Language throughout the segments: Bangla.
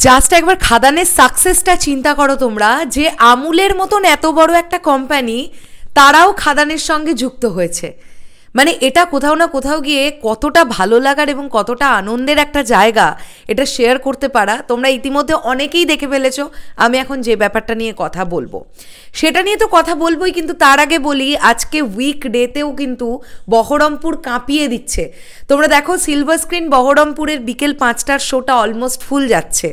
জাস্ট একবার খাদানের সাকসেসটা চিন্তা করো তোমরা, যে আমুলের মতন এত বড় একটা কোম্পানি তারাও খাদানের সঙ্গে যুক্ত হয়েছে। মানে এটা কোথাও না কোথাও গিয়ে কতটা ভালো লাগার এবং কতটা আনন্দের একটা জায়গা, এটা শেয়ার করতে পারা। তোমরা ইতিমধ্যে অনেকেই দেখে ফেলেছো আমি এখন যে ব্যাপারটা নিয়ে কথা বলবো সেটা নিয়ে তো কথা বলবোই, কিন্তু তার আগে বলি আজকে উইকডেতেও কিন্তু বহরমপুর কাঁপিয়ে দিচ্ছে। তোমরা দেখো সিলভার স্ক্রিন বহরমপুরের বিকেল 5টার শোটা অলমোস্ট ফুল যাচ্ছে।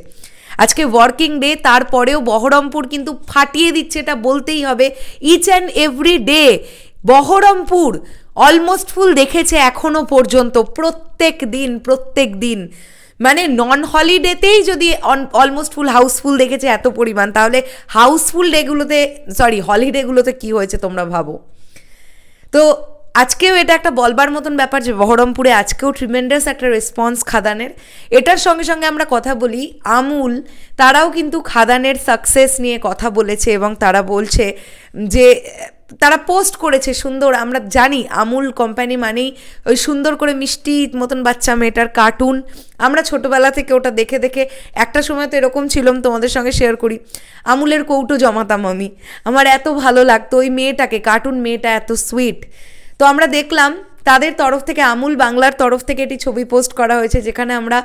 আজকে ওয়ার্কিং ডে, তারপরেও বহরমপুর কিন্তু ফাটিয়ে দিচ্ছে, এটা বলতেই হবে। Each and every day Baharampur almost full দেখেছে এখনো পর্যন্ত, প্রত্যেক দিন। মানে নন হলিডেতেই যদি অলমোস্ট ফুল হাউসফুল দেখেছে এত পরিমাণ, তাহলে হাউসফুল ডেগুলোতে হলিডেগুলোতে কি হয়েছে তোমরা ভাবো। তো আজকেও এটা একটা বলবার মতন ব্যাপার যে বহরমপুরে আজকেও ট্রিমেন্ডাস একটা রেসপন্স খাদানের। এটার সঙ্গে সঙ্গে আমরা কথা বলি আমুল, তারাও কিন্তু খাদানের সাকসেস নিয়ে কথা বলেছে এবং তারা বলছে যে তারা পোস্ট করেছে সুন্দর। আমরা জানি আমুল কোম্পানি মানেই ওই সুন্দর করে মিষ্টি মতন বাচ্চা মেয়েটার কার্টুন। আমরা ছোটোবেলা থেকে ওটা দেখে দেখে একটা সময় তো এরকম ছিলাম, তোমাদের সঙ্গে শেয়ার করি, আমুলের কৌটো জমাতাম আমি, আমার এত ভালো লাগতো ওই মেয়েটাকে, কার্টুন মেয়েটা এত সুইট। তো আমরা দেখলাম তাদের তরফ থেকে, আমুল বাংলার তরফ থেকে এটি ছবি পোস্ট করা হয়েছে, যেখানে আমরা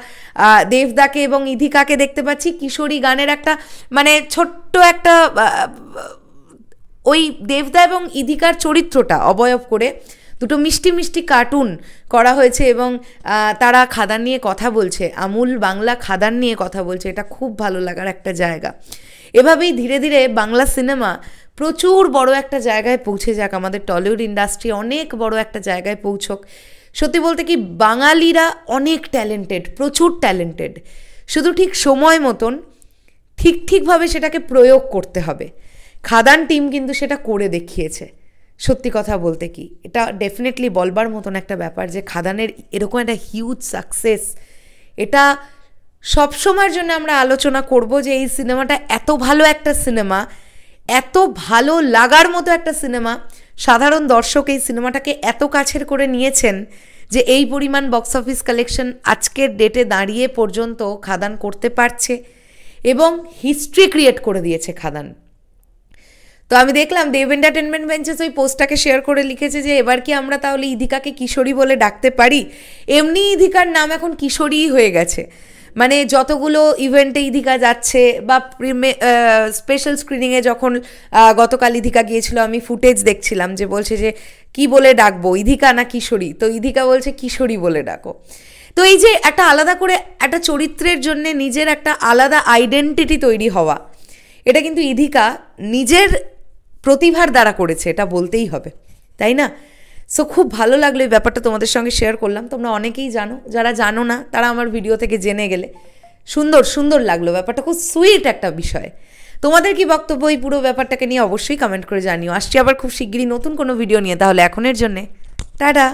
দেবদাকে এবং ইধিকাকে দেখতে পাচ্ছি কিশোরী গানের একটা মানে ছোট্ট একটা ওই দেবদা এবং ইধিকার চরিত্রটা অবয়ব করে দুটো মিষ্টি মিষ্টি কার্টুন করা হয়েছে এবং তারা খাদান নিয়ে কথা বলছে, আমুল বাংলা খাদান নিয়ে কথা বলছে। এটা খুব ভালো লাগার একটা জায়গা। এভাবেই ধীরে ধীরে বাংলা সিনেমা প্রচুর বড় একটা জায়গায় পৌঁছে যাক, আমাদের টলিউড ইন্ডাস্ট্রি অনেক বড় একটা জায়গায় পৌঁছক। সত্যি বলতে কি বাঙালিরা অনেক ট্যালেন্টেড, প্রচুর ট্যালেন্টেড, শুধু ঠিক সময় মতন ঠিকভাবে সেটাকে প্রয়োগ করতে হবে। খাদান টিম কিন্তু সেটা করে দেখিয়েছে। সত্যি কথা বলতে কি এটা ডেফিনেটলি বলবার মতন একটা ব্যাপার যে খাদানের এরকম একটা হিউজ সাকসেস, এটা সবসময়ের জন্য আমরা আলোচনা করব যে এই সিনেমাটা এত ভালো একটা সিনেমা, এত ভালো লাগার মতো একটা সিনেমা। সাধারণ দর্শক এই সিনেমাটাকে এত কাছের করে নিয়েছেন যে এই পরিমাণ বক্স অফিস কালেকশন আজকের ডেটে দাঁড়িয়ে পর্যন্ত খাদান করতে পারছে এবং হিস্ট্রি ক্রিয়েট করে দিয়েছে খাদান। তো আমি দেখলাম দেব এন্টারটেনমেন্ট ভেঞ্চার্স ওই পোস্টটাকে শেয়ার করে লিখেছে যে এবার কি আমরা তাহলে ইধিকাকে কিশোরী বলে ডাকতে পারি। এমনি ইধিকার নাম এখন কিশোরীই হয়ে গেছে, মানে যতগুলো ইভেন্টে ইধিকা যাচ্ছে বা স্পেশাল স্ক্রিনিংয়ে যখন গতকাল ইধিকা গিয়েছিল আমি ফুটেজ দেখছিলাম যে বলছে যে কি বলে ডাকবো, ইধিকা না কিশোরী, তো ইধিকা বলছে কিশোরী বলে ডাকো। তো এই যে একটা আলাদা করে একটা চরিত্রের জন্য নিজের একটা আলাদা আইডেন্টিটি তৈরি হওয়া, এটা কিন্তু ইধিকা নিজের প্রতিভার দ্বারা করেছে, এটা বলতেই হবে, তাই না? সো খুব ভালো লাগলো এই ব্যাপারটা তোমাদের সঙ্গে শেয়ার করলাম। তোমরা অনেকেই জানো, যারা জানো না তারা আমার ভিডিও থেকে জেনে গেলে। সুন্দর লাগলো ব্যাপারটা, খুব সুইট একটা বিষয়। তোমাদের কি বক্তব্য এই পুরো ব্যাপারটাকে নিয়ে অবশ্যই কমেন্ট করে জানিও। আসছি আবার খুব শিগগিরই নতুন কোনো ভিডিও নিয়ে, তাহলে এখনের জন্যে টাটা।